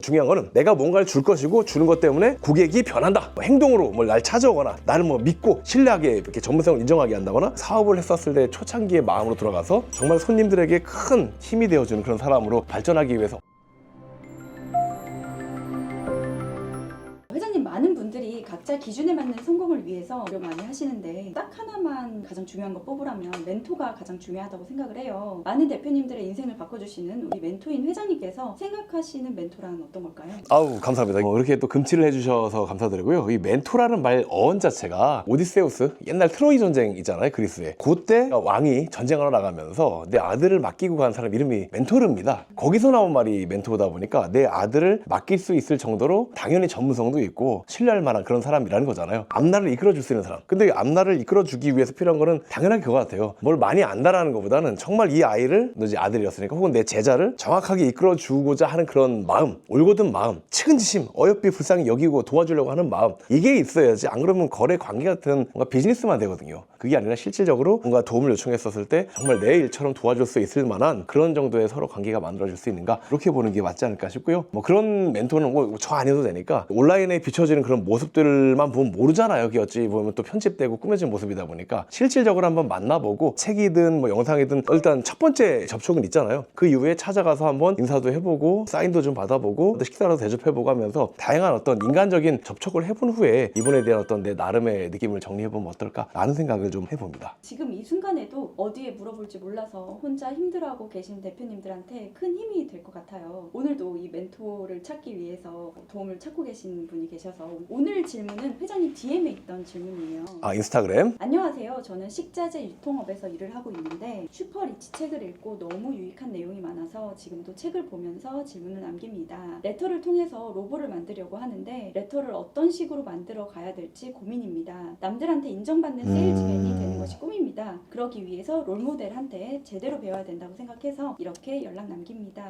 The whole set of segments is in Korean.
중요한 거는 내가 뭔가를 줄 것이고 주는 것 때문에 고객이 변한다. 행동으로 뭘 날 찾아오거나 나를 믿고 신뢰하게 이렇게 전문성을 인정하게 한다거나 사업을 했었을 때 초창기의 마음으로 돌아가서 정말 손님들에게 큰 힘이 되어주는 그런 사람으로 발전하기 위해서. 회장님, 많은 분들이 각자 기준에 맞는 성공을 위해서 노력 많이 하시는데 딱 하나만 가장 중요한 거 뽑으라면 멘토가 가장 중요하다고 생각을 해요. 많은 대표님들의 인생을 바꿔주시는 우리 멘토인 회장님께서 생각하시는 멘토란 어떤 걸까요? 아우, 감사합니다. 이렇게 또 금치를 해주셔서 감사드리고요. 이 멘토라는 말 어원 자체가 오디세우스, 옛날 트로이 전쟁 있잖아요, 그리스에. 그때 왕이 전쟁하러 나가면서 내 아들을 맡기고 간 사람 이름이 멘토르입니다. 거기서 나온 말이 멘토다 보니까 내 아들을 맡길 수 있을 정도로 당연히 전문성도 있고 신뢰할 만한 그런 사람이라는 거잖아요. 앞날을 이끌어줄 수 있는 사람. 근데 앞날을 이끌어주기 위해서 필요한 거는 당연하게 그거 같아요. 뭘 많이 안다라는 것보다는 정말 이 아이를, 너 이제 아들이었으니까, 혹은 내 제자를 정확하게 이끌어주고자 하는 그런 마음, 올곧은 마음, 측은지심, 어여삐 불쌍히 여기고 도와주려고 하는 마음, 이게 있어야지. 안 그러면 거래 관계 같은 뭔가 비즈니스만 되거든요. 그게 아니라 실질적으로 뭔가 도움을 요청했었을 때 정말 내 일처럼 도와줄 수 있을 만한 그런 정도의 서로 관계가 만들어질 수 있는가, 이렇게 보는 게 맞지 않을까 싶고요. 그런 멘토는 저 아니어도 되니까 온라인에 비춰지는 그런 모습들만 보면 모르잖아요. 그게 어찌 보면 또 편집되고 꾸며진 모습이다 보니까 실질적으로 한번 만나보고, 책이든 영상이든 일단 첫 번째 접촉은 있잖아요. 그 이후에 찾아가서 한번 인사도 해보고 사인도 좀 받아보고 식사라도 대접해보고 하면서 다양한 어떤 인간적인 접촉을 해본 후에 이분에 대한 어떤 내 나름의 느낌을 정리해보면 어떨까 라는 생각을 좀 해봅니다. 지금 이 순간에도 어디에 물어볼지 몰라서 혼자 힘들어하고 계신 대표님들한테 큰 힘이 될 것 같아요. 오늘도 이 멘토를 찾기 위해서 도움을 찾고 계신 분이 계셔서 오늘 질문은 회장님 DM에 있던 질문이에요. 인스타그램. 안녕하세요. 저는 식자재 유통업에서 일을 하고 있는데 슈퍼리치 책을 읽고 너무 유익한 내용이 많아서 지금도 책을 보면서 질문을 남깁니다. 레터를 통해서 로고를 만들려고 하는데 레터를 어떤 식으로 만들어 가야 될지 고민입니다. 남들한테 인정받는 세일즈맨이 되는 것이 꿈입니다. 그러기 위해서 롤모델한테 제대로 배워야 된다고 생각해서 이렇게 연락 남깁니다.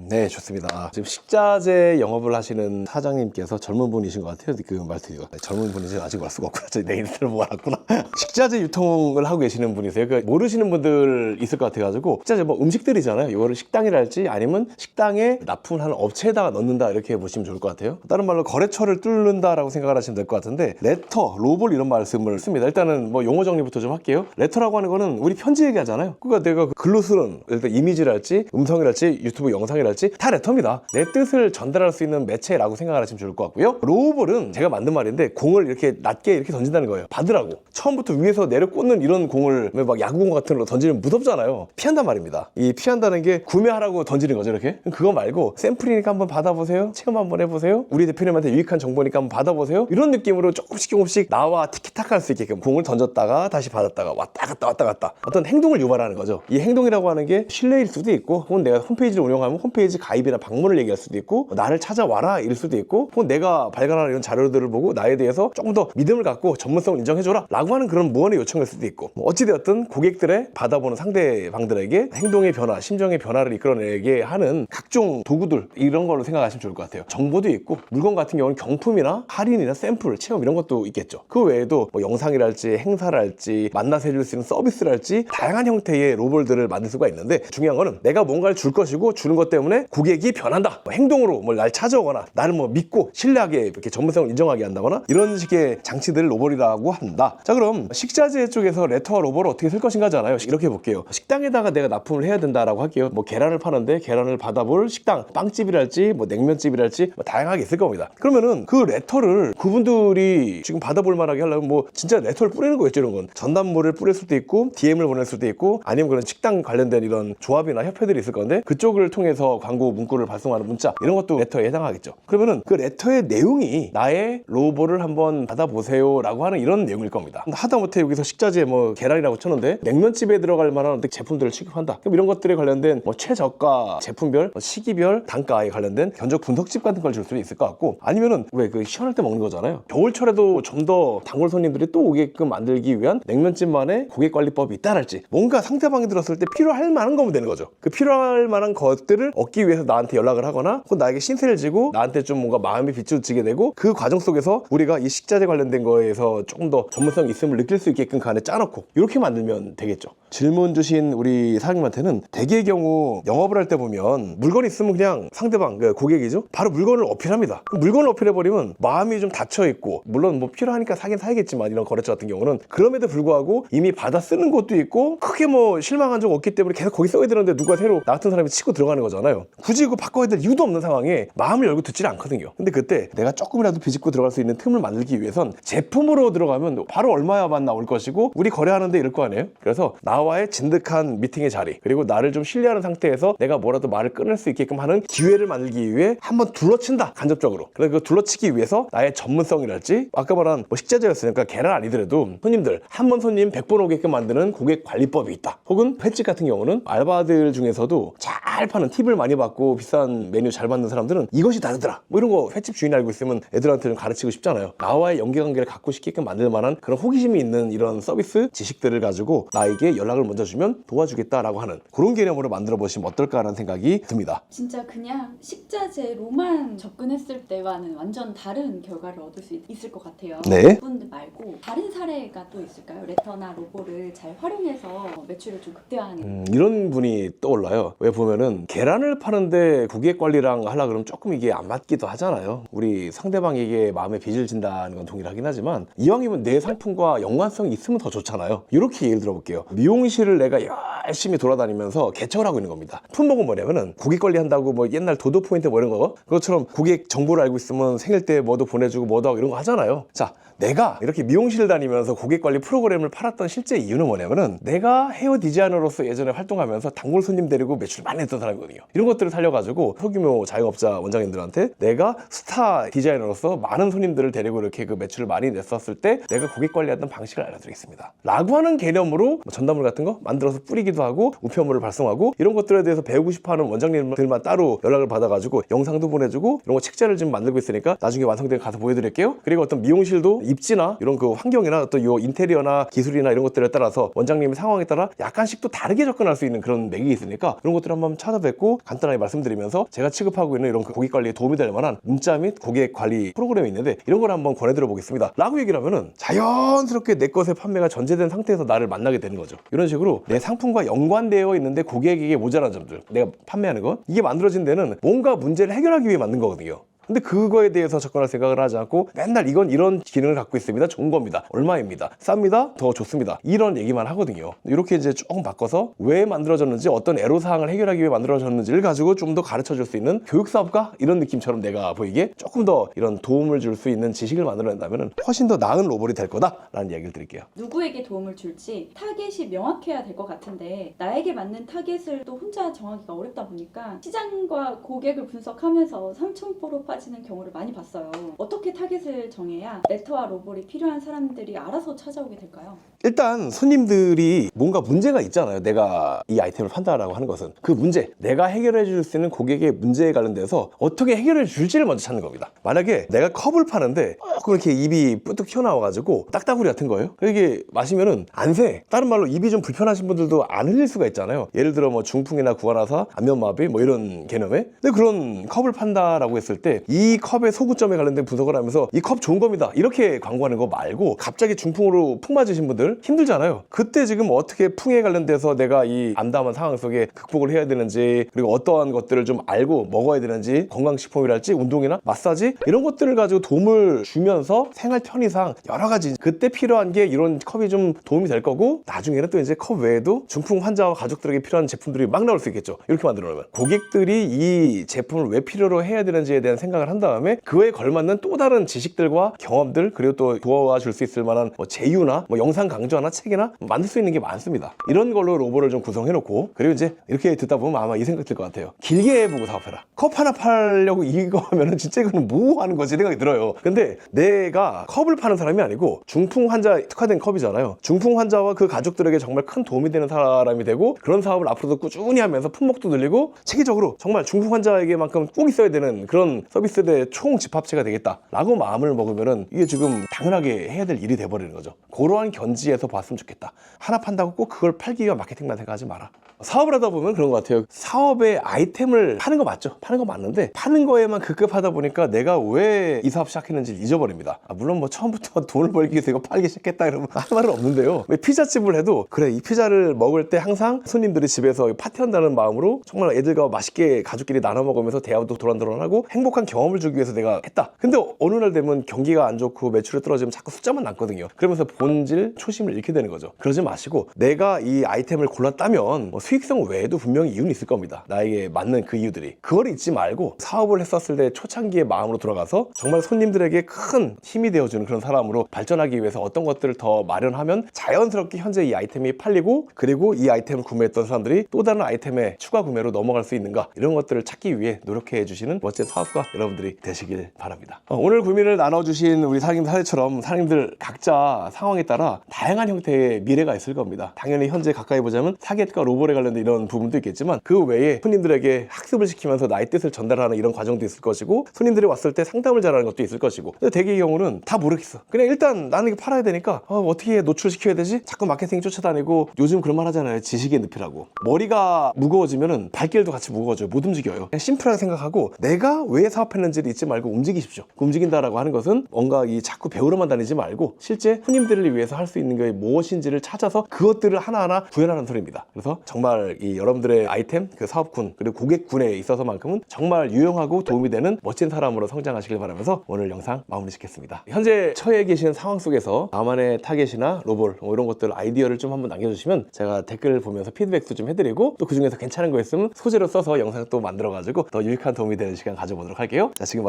네, 좋습니다. 지금 식자재 영업을 하시는 사장님께서 젊은 분이신 것 같아요. 그 말투가. 젊은 분이지 아직 알 수가 없구나. 내 인스타를 모아놨구나. 식자재 유통을 하고 계시는 분이세요. 모르시는 분들 있을 것 같아가지고, 식자재 음식들이잖아요. 이거를 식당이랄지 아니면 식당에 납품하는 업체에다가 넣는다, 이렇게 보시면 좋을 것 같아요. 다른 말로 거래처를 뚫는다라고 생각을 하시면 될 것 같은데, 레터, 로볼 이런 말씀을 씁니다. 일단은 용어 정리부터 좀 할게요. 레터라고 하는 거는 우리 편지 얘기하잖아요. 그러니까 내가 글로 쓰는 일단 이미지랄지 음성이랄지 유튜브 영상이랄지 다 레터입니다. 내 뜻을 전달할 수 있는 매체라고 생각을 하시면 좋을 것 같고요. 로볼은 제가 만든 말인데 공을 이렇게 낮게 이렇게 던진다는 거예요. 받으라고. 처음부터 위에서 내려 꽂는 이런 공을 야구공 같은 거 던지면 무섭잖아요. 피한단 말입니다. 이 피한다는 게 구매하라고 던지는 거죠, 이렇게. 그거 말고 샘플이니까 한번 받아보세요. 체험 한번 해보세요. 우리 대표님한테 유익한 정보니까 한번 받아보세요. 이런 느낌으로 조금씩 나와 티키타카 할 수 있게끔 공을 던졌다가 다시 받았다가 왔다 갔다 어떤 행동을 유발하는 거죠. 이 행동이라고 하는 게 신뢰일 수도 있고, 혹은 내가 홈페이지를 운영하면 홈페이지 가입이나 방문을 얘기할 수도 있고, 나를 찾아와라 일 수도 있고, 혹은 내가 발간하는 이런 자료들을 보고 나에 대해서 조금 더 믿음을 갖고 전문성을 인정해줘라 라고 하는 그런 무언의 요청일 수도 있고, 어찌되었든 고객들의 받아보는 상대방들에게 행동의 변화, 심정의 변화를 이끌어내게 하는 각종 도구들, 이런 걸로 생각하시면 좋을 것 같아요. 정보도 있고, 물건 같은 경우는 경품이나 할인이나 샘플, 체험 이런 것도 있겠죠. 그 외에도 영상이랄지 행사랄지 만나서 해줄 수 있는 서비스랄지 다양한 형태의 로볼들을 만들 수가 있는데, 중요한 거는 내가 뭔가를 줄 것이고 주는 것 때문에 고객이 변한다. 행동으로 날 찾아오거나 나를 믿고 신뢰하게 이렇게 전문성을 인정하게 한다거나 이런 식의 장치들을 로볼이라고 한다. 자, 그럼 식자재 쪽에서 레터와 로볼을 어떻게 쓸 것인가잖아요. 이렇게 볼게요. 식당에다가 내가 납품을 해야 된다라고 할게요. 계란을 파는데 계란을 받아볼 식당, 빵집이랄지 냉면집이랄지 다양하게 있을 겁니다. 그러면은 그 레터를 그분들이 지금 받아볼 만하게 하려면 진짜 레터를 뿌리는 거겠죠. 이런 건 전단물을 뿌릴 수도 있고, DM을 보낼 수도 있고, 아니면 그런 식당 관련된 이런 조합이나 협회들이 있을 건데 그쪽을 통해서 광고 문구를 발송하는 문자, 이런 것도 레터에 해당하겠죠. 그러면은 그 레터의 내용이 나의 로볼을 한번 받아보세요 라고 하는 이런 내용일 겁니다. 하다못해 여기서 식자재 계란이라고 쳤는데 냉면집에 들어갈 만한 제품들을 취급한다. 그럼 이런 것들에 관련된 최저가 제품별, 시기별, 단가에 관련된 견적 분석집 같은 걸 줄 수도 있을 것 같고, 아니면은 왜 시원할 때 먹는 거잖아요. 겨울철에도 좀 더 단골 손님들이 또 오게끔 만들기 위한 냉면집만의 고객관리법이 있다랄지, 뭔가 상대방이 들었을 때 필요할 만한 거면 되는 거죠. 그 필요할 만한 것들을 얻기 위해서 나한테 연락을 하거나, 혹은 나에게 신세를 지고 나한테 좀 뭔가 마음이 비추어지게 되고 그 과정 속에서 우리가 이 식자재 관련된 거에서 조금 더 전문성이 있음을 느낄 수 있게끔 그 안에 짜놓고 이렇게 만들면 되겠죠. 질문 주신 우리 사장님한테는 대개의 경우 영업을 할 때 보면 물건이 있으면 그냥 상대방, 그 고객이죠, 바로 물건을 어필합니다. 물건을 어필해버리면 마음이 좀 닫혀있고, 물론 뭐 필요하니까 사긴 사야겠지만 이런 거래처 같은 경우는 그럼에도 불구하고 이미 받아 쓰는 것도 있고 크게 뭐 실망한 적 없기 때문에 계속 거기 써야 되는데 누가 새로 나 같은 사람이 치고 들어가는 거잖아요. 굳이 그거 바꿔야 될 이유도 없는 상황에 마음을 열고 듣질 않거든요. 근데 그때 내가 조금이라도 비집고 들어갈 수 있는 틈을 만들기 위해선 제품으로 들어가면 바로 얼마야만 나올 것이고 우리 거래하는데 이럴 거 아니에요. 그래서 나와의 진득한 미팅의 자리, 그리고 나를 좀 신뢰하는 상태에서 내가 뭐라도 말을 끊을 수 있게끔 하는 기회를 만들기 위해 한번 둘러친다, 간접적으로. 그래서 그 둘러치기 위해서 나의 전문성이랄지, 아까 말한 뭐 식자재였으니까 계란 아니더라도 손님들 한 번 손님 100번 오게끔 만드는 고객 관리법이 있다. 혹은 횟집 같은 경우는 알바들 중에서도 잘 파는, 팁을 많이 받고 비싼 메뉴 잘 받는 사람들은 이것이 다르더라, 뭐 이런 거 횟집 주인이 알고 있으면 애들한테는 가르치고 싶잖아요. 나와의 연계관계를 갖고 싶게끔 만들 만한 그런 호기심이 있는 이런 서비스 지식들을 가지고 나에게 연락을 먼저 주면 도와주겠다라고 하는 그런 개념으로 만들어 보시면 어떨까라는 생각이 듭니다. 진짜 그냥 식자재로만 접근했을 때와는 완전 다른 결과를 얻을 수 있을 것 같아요. 네. 그분들 말고 다른 사례가 또 있을까요? 레터나 로보를 잘 활용해서 매출을 좀 극대화하는. 이런 분이 떠올라요. 왜 보면은 계란을 파는데 고객 관리랑 하려 그러면 조금 이게 안 맞기도 하잖아요. 우리 상대방에게 마음에 빚을 진다는 건 동일하긴 하지만 이왕이면 내 상품과 연관성이 있으면 더 좋잖아요. 이렇게 예를 들어볼게요. 미용실을 내가 열심히 돌아다니면서 개척을 하고 있는 겁니다. 품목은 뭐냐면은 고객 관리한다고 뭐 옛날 도도 포인트 뭐 이런 거, 그것처럼 고객 정보를 알고 있으면 생일 때 뭐도 보내주고 뭐도 하고 이런 거 하잖아요. 자, 내가 이렇게 미용실을 다니면서 고객 관리 프로그램을 팔았던 실제 이유는 뭐냐면은 내가 헤어 디자이너로서 예전에 활동하면서 단골 손님 데리고 매출 많이 했던 사람이거든요. 이런 것들을 살려가지고 소규모 자영업자 원장님들한테 내가 스타 디자이너로서 많은 손님들을 데리고 이렇게 그 매출을 많이 냈었을 때 내가 고객 관리하던 방식을 알려드리겠습니다 라고 하는 개념으로 뭐 전단물 같은 거 만들어서 뿌리기도 하고 우편물을 발송하고 이런 것들에 대해서 배우고 싶어하는 원장님들만 따로 연락을 받아가지고 영상도 보내주고 이런 거 책자를 지금 만들고 있으니까 나중에 완성되면 가서 보여드릴게요. 그리고 어떤 미용실도 입지나 이런 그 환경이나 어떤 요 인테리어나 기술이나 이런 것들에 따라서 원장님의 상황에 따라 약간씩 또 다르게 접근할 수 있는 그런 맥이 있으니까 이런 것들을 한번 찾아뵙고 간단하게 말씀드리면서 제가 취급하고 있는 이런 그 고객 관리에 도움이 될 만한 문자 및 고객 관리 프로그램이 있는데 이런 걸 한번 권해드려 보겠습니다 라고 얘기를 하면은 자연스럽게 내 것의 판매가 전제된 상태에서 나를 만나게 되는 거죠. 이런 식으로 내 상품과 연관되어 있는데 고객에게 모자란 점들, 내가 판매하는 거, 이게 만들어진 데는 뭔가 문제를 해결하기 위해 만든 거거든요. 근데 그거에 대해서 접근할 생각을 하지 않고 맨날 이건 이런 기능을 갖고 있습니다, 좋은 겁니다, 얼마입니다, 쌉니다, 더 좋습니다, 이런 얘기만 하거든요. 이렇게 이제 조금 바꿔서 왜 만들어졌는지, 어떤 애로사항을 해결하기 위해 만들어졌는지를 가지고 좀 더 가르쳐 줄 수 있는 교육사업가 이런 느낌처럼 내가 보이게 조금 더 이런 도움을 줄 수 있는 지식을 만들어낸다면 훨씬 더 나은 로봇이 될 거다라는 얘기를 드릴게요. 누구에게 도움을 줄지 타겟이 명확해야 될 것 같은데 나에게 맞는 타겟을 또 혼자 정하기가 어렵다 보니까 시장과 고객을 분석하면서 삼천포로 빠지는 경우를 많이 봤어요. 어떻게 타겟을 정해야 레터와 로봇이 필요한 사람들이 알아서 찾아오게 될까요? 일단 손님들이 뭔가 문제가 있잖아요. 내가 이 아이템을 판다라고 하는 것은 그 문제, 내가 해결해 줄 수 있는 고객의 문제에 관련돼서 어떻게 해결해 줄지를 먼저 찾는 겁니다. 만약에 내가 컵을 파는데 조금 이렇게 입이 뿌뚝 튀어나와가지고 딱따구리 같은 거예요. 이게 마시면은 안 새. 다른 말로 입이 좀 불편하신 분들도 안 흘릴 수가 있잖아요. 예를 들어 뭐 중풍이나 구안화사, 안면마비 뭐 이런 개념에. 근데 그런 컵을 판다라고 했을 때 이 컵의 소구점에 관련된 분석을 하면서 이 컵 좋은 겁니다 이렇게 광고하는 거 말고, 갑자기 중풍으로 풍 맞으신 분들 힘들잖아요. 그때 지금 어떻게 풍에 관련돼서 내가 이 암담한 상황 속에 극복을 해야 되는지, 그리고 어떠한 것들을 좀 알고 먹어야 되는지, 건강식품이랄지 운동이나 마사지 이런 것들을 가지고 도움을 주면서 생활 편의상 여러 가지 그때 필요한 게 이런 컵이 좀 도움이 될 거고, 나중에는 또 이제 컵 외에도 중풍 환자와 가족들에게 필요한 제품들이 막 나올 수 있겠죠. 이렇게 만들어 놓으면 고객들이 이 제품을 왜 필요로 해야 되는지에 대한 생각을 한 다음에 그에 걸맞는 또 다른 지식들과 경험들, 그리고 또 도와줄 수 있을 만한 뭐 제휴나 뭐 영상 강좌나 책이나 만들 수 있는 게 많습니다. 이런 걸로 로봇을 좀 구성해 놓고, 그리고 이제 이렇게 듣다 보면 아마 이 생각 들 것 같아요. 길게 해보고 사업해라. 컵 하나 팔려고 이거 하면은 진짜 이거는 뭐 하는 거지 생각이 들어요. 근데 내가 컵을 파는 사람이 아니고 중풍 환자에 특화된 컵이잖아요. 중풍 환자와 그 가족들에게 정말 큰 도움이 되는 사람이 되고, 그런 사업을 앞으로도 꾸준히 하면서 품목도 늘리고 체계적으로 정말 중풍 환자에게만큼 꼭 있어야 되는 그런 서비스 서비스의 총 집합체가 되겠다라고 마음을 먹으면은 이게 지금 당연하게 해야 될 일이 돼버리는 거죠. 그러한 견지에서 봤으면 좋겠다. 하나 판다고 꼭 그걸 팔기 위한 마케팅만 생각하지 마라. 사업을 하다 보면 그런 것 같아요. 사업의 아이템을 파는 거 맞죠? 파는 거 맞는데 파는 거에만 급급하다 보니까 내가 왜 이 사업 시작했는지 잊어버립니다. 물론 뭐 처음부터 돈을 벌기 위해서 이거 팔기 시작했다 이러면 할 말은 없는데요. 왜 피자집을 해도 그래 이 피자를 먹을 때 항상 손님들이 집에서 파티한다는 마음으로 정말 애들과 맛있게 가족끼리 나눠 먹으면서 대화도 도란도란하고 행복한 경험을 주기 위해서 내가 했다. 근데 어느 날 되면 경기가 안 좋고 매출이 떨어지면 자꾸 숫자만 남거든요. 그러면서 본질 초심을 잃게 되는 거죠. 그러지 마시고 내가 이 아이템을 골랐다면 수익성 외에도 분명히 이유는 있을 겁니다. 나에게 맞는 그 이유들이. 그걸 잊지 말고 사업을 했었을 때 초창기의 마음으로 돌아가서 정말 손님들에게 큰 힘이 되어주는 그런 사람으로 발전하기 위해서 어떤 것들을 더 마련하면 자연스럽게 현재 이 아이템이 팔리고 그리고 이 아이템을 구매했던 사람들이 또 다른 아이템의 추가 구매로 넘어갈 수 있는가 이런 것들을 찾기 위해 노력해 주시는 멋진 사업가 여러분들이 되시길 바랍니다. 오늘 고민을 나눠주신 우리 사장님 사례처럼 사장님들 각자 상황에 따라 다양한 형태의 미래가 있을 겁니다. 당연히 현재 가까이 보자면 타겟과 로봇에 관련된 이런 부분도 있겠지만 그 외에 손님들에게 학습을 시키면서 나의 뜻을 전달하는 이런 과정도 있을 것이고 손님들이 왔을 때 상담을 잘하는 것도 있을 것이고 근데 대개의 경우는 다 모르겠어. 그냥 일단 나는 이거 팔아야 되니까 어떻게 노출시켜야 되지? 자꾸 마케팅 쫓아다니고 요즘 그런 말 하잖아요. 지식의 늪이라고. 머리가 무거워지면은 발길도 같이 무거워져요. 못 움직여요. 그냥 심플하게 생각하고 내가 왜 사업했는지를 잊지 말고 움직이십시오. 움직인다라고 하는 것은 뭔가 이 자꾸 배우러만 다니지 말고 실제 손님들을 위해서 할 수 있는 게 무엇인지를 찾아서 그것들을 하나하나 구현하는 소리입니다. 그래서 정말 이 여러분들의 아이템, 그 사업군 그리고 고객군에 있어서만큼은 정말 유용하고 도움이 되는 멋진 사람으로 성장하시길 바라면서 오늘 영상 마무리 짓겠습니다. 현재 처해 계신 상황 속에서 나만의 타겟이나 로봇 이런 것들 아이디어를 좀 한번 남겨주시면 제가 댓글을 보면서 피드백도 좀 해드리고 또 그중에서 괜찮은 거 있으면 소재로 써서 영상 또 만들어가지고 더 유익한 도움이 되는 시간 가져보도록 할게요. 자, 지금